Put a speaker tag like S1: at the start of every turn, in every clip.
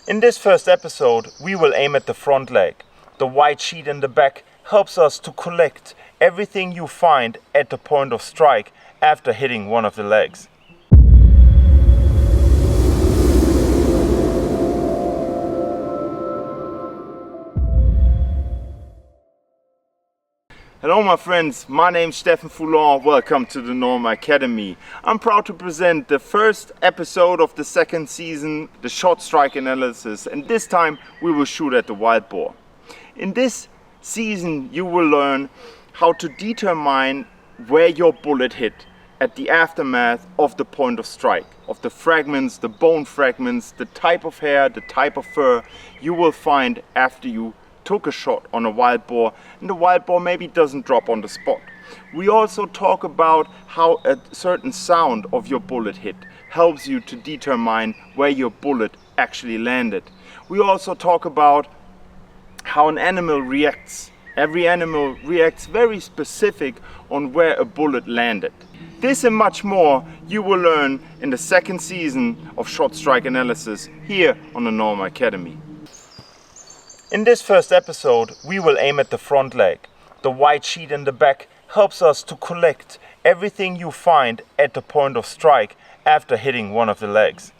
S1: In this first episode, we will aim at the front leg. The white sheet in the back helps us to collect everything you find at the point of strike after hitting one of the legs. Hello my friends, my name's Steffen Foullon. Welcome to the Norma Academy. I'm proud to present the first episode of the second season, the short strike analysis, and this time we will shoot at the wild boar. In this season you will learn how to determine where your bullet hit at the aftermath of the point of strike, of the fragments, the bone fragments, the type of hair, the type of fur you will find after you took a shot on a wild boar and the wild boar maybe doesn't drop on the spot. We also talk about how a certain sound of your bullet hit helps you to determine where your bullet actually landed. We also talk about how an animal reacts. Every animal reacts very specific on where a bullet landed. This and much more you will learn in the second season of Short Strike Analysis here on the Norma Academy. In this first episode, we will aim at the front leg. The white sheet in the back helps us to collect everything you find at the point of strike after hitting one of the legs.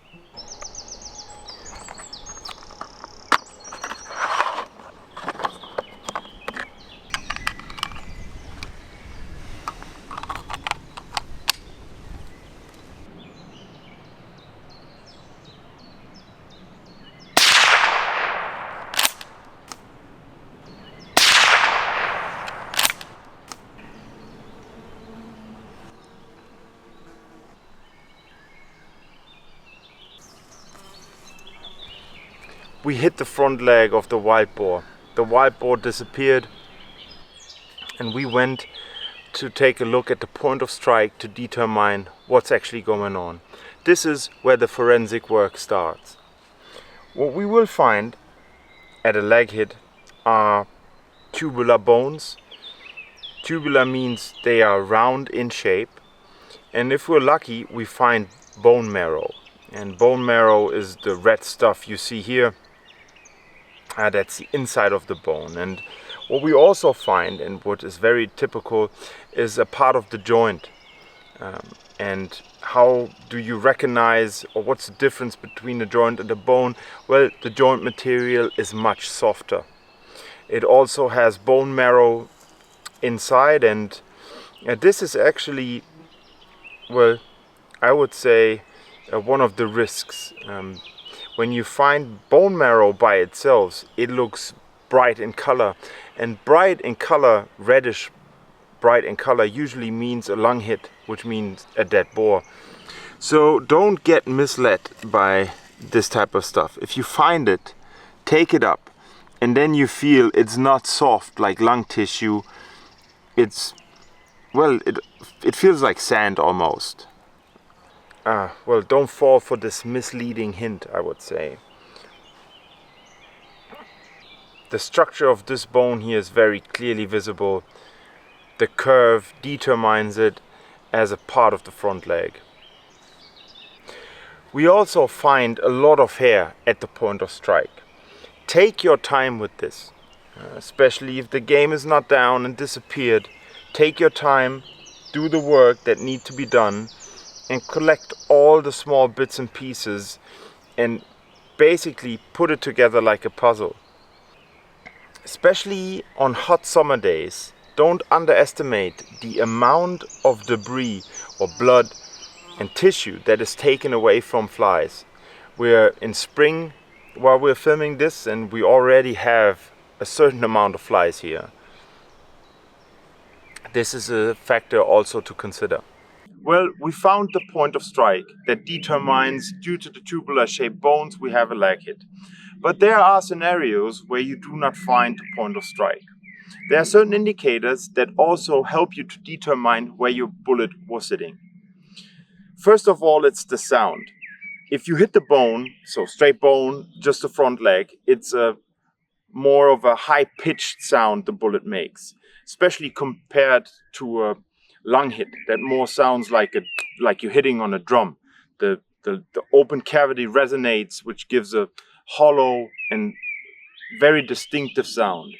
S1: We hit the front leg of the wild boar. The wild boar disappeared and we went to take a look at the point of strike to determine what's actually going on. This is where the forensic work starts. What we will find at a leg hit are tubular bones. Tubular means they are round in shape, and if we're lucky we find bone marrow. And bone marrow is the red stuff you see here. That's the inside of the bone. And what we also find, and what is very typical, is a part of the joint. And how do you recognize, or what's the difference between the joint and the bone? Well, the joint material is much softer. It also has bone marrow inside, and this is actually, well, I would say one of the risks. When you find bone marrow by itself, it looks bright in color, and bright in color, reddish bright in color, usually means a lung hit, which means a dead boar. So don't get misled by this type of stuff. If you find it, take it up, and then you feel it's not soft like lung tissue. It's, well, it feels like sand almost. Well, don't fall for this misleading hint, I would say. The structure of this bone here is very clearly visible. The curve determines it as a part of the front leg. We also find a lot of hair at the point of strike. Take your time with this, especially if the game is not down and disappeared. Take your time, do the work that needs to be done, and collect all the small bits and pieces and basically put it together like a puzzle. Especially on hot summer days, don't underestimate the amount of debris or blood and tissue that is taken away from flies. We're in spring while we're filming this, and we already have a certain amount of flies here. This is a factor also to consider. Well, we found the point of strike that determines, due to the tubular shaped bones, we have a leg hit. But there are scenarios where you do not find the point of strike. There are certain indicators that also help you to determine where your bullet was sitting. First of all, it's the sound. If you hit the bone, so straight bone, just the front leg, it's more of a high-pitched sound the bullet makes, especially compared to a lung hit that more sounds like you're hitting on a drum. The open cavity resonates, which gives a hollow and very distinctive sound.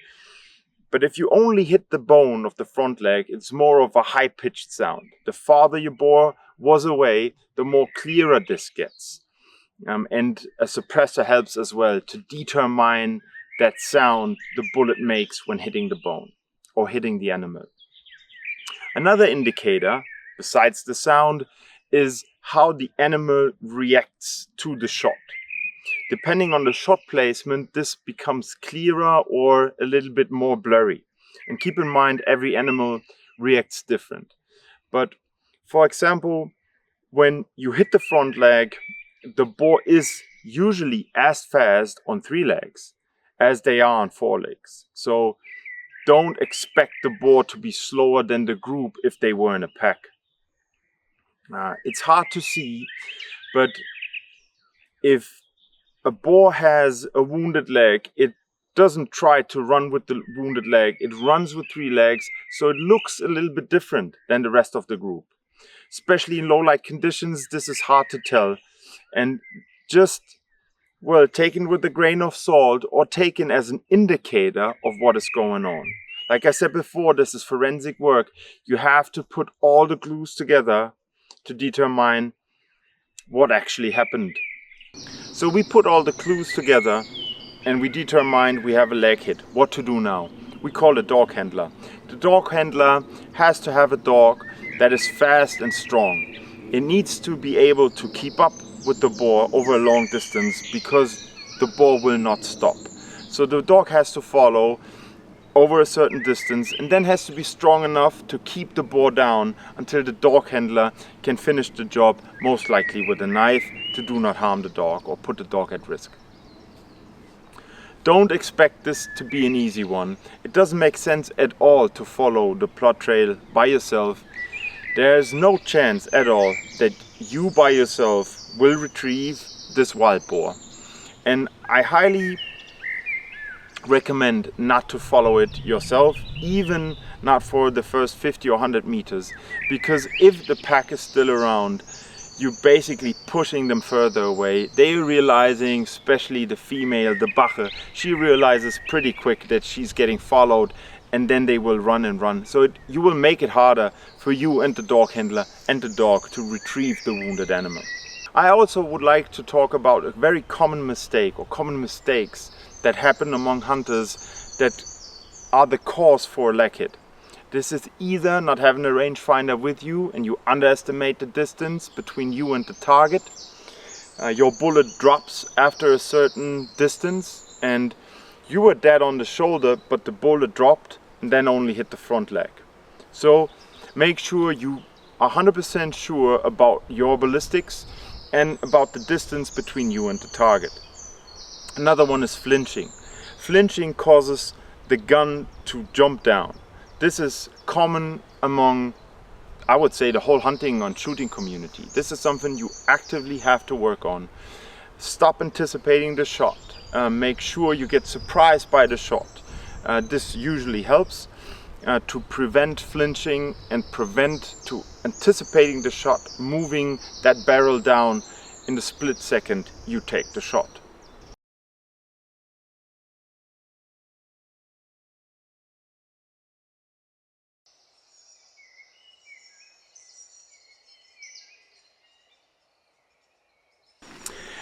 S1: But if you only hit the bone of the front leg, it's more of a high-pitched sound. The farther your bore was away, the more clearer this gets. And a suppressor helps as well to determine that sound the bullet makes when hitting the bone or hitting the animal. Another indicator, besides the sound, is how the animal reacts to the shot. Depending on the shot placement, this becomes clearer or a little bit more blurry. And keep in mind, every animal reacts different. But for example, when you hit the front leg, the boar is usually as fast on 3 legs as they are on 4 legs. So don't expect the boar to be slower than the group if they were in a pack. It's hard to see, but if a boar has a wounded leg, it doesn't try to run with the wounded leg. It runs with 3 legs, so it looks a little bit different than the rest of the group. Especially in low light conditions, this is hard to tell. And just, well, taken with a grain of salt or taken as an indicator of what is going on. Like I said before, this is forensic work. You have to put all the clues together to determine what actually happened. So we put all the clues together and we determined we have a leg hit. What to do now? We call a dog handler. The dog handler has to have a dog that is fast and strong. It needs to be able to keep up with the boar over a long distance because the boar will not stop. So the dog has to follow over a certain distance and then has to be strong enough to keep the boar down until the dog handler can finish the job, most likely with a knife, to do not harm the dog or put the dog at risk. Don't expect this to be an easy one. It doesn't make sense at all to follow the plot trail by yourself. There's no chance at all that you by yourself will retrieve this wild boar. And I highly recommend not to follow it yourself, even not for the first 50 or 100 meters, because if the pack is still around, you're basically pushing them further away. They're realizing, especially the female, the Bache, she realizes pretty quick that she's getting followed, and then they will run and run. So you will make it harder for you and the dog handler and the dog to retrieve the wounded animal. I also would like to talk about a very common mistake or common mistakes that happen among hunters that are the cause for a leg hit. This is either not having a rangefinder with you and you underestimate the distance between you and the target. Your bullet drops after a certain distance and you were dead on the shoulder, but the bullet dropped and then only hit the front leg. So make sure you are 100% sure about your ballistics and about the distance between you and the target. Another one is flinching. Flinching causes the gun to jump down. This is common among, I would say, the whole hunting and shooting community. This is something you actively have to work on. Stop anticipating the shot. Make sure you get surprised by the shot. This usually helps to prevent flinching and prevent to anticipating the shot, moving that barrel down in the split second you take the shot.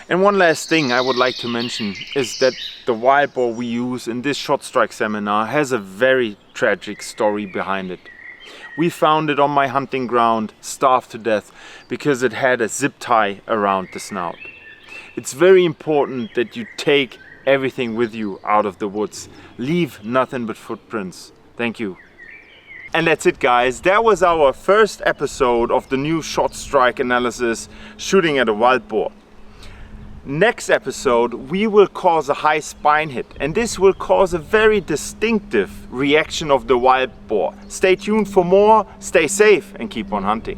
S1: And one last thing I would like to mention is that the wild boar we use in this shot strike seminar has a very tragic story behind it. We found it on my hunting ground, starved to death, because it had a zip tie around the snout. It's very important that you take everything with you out of the woods. Leave nothing but footprints. Thank you. And that's it, guys. That was our first episode of the new shot strike analysis, shooting at a wild boar. Next episode we will cause a high spine hit, and this will cause a very distinctive reaction of the wild boar. Stay tuned for more, stay safe and keep on hunting.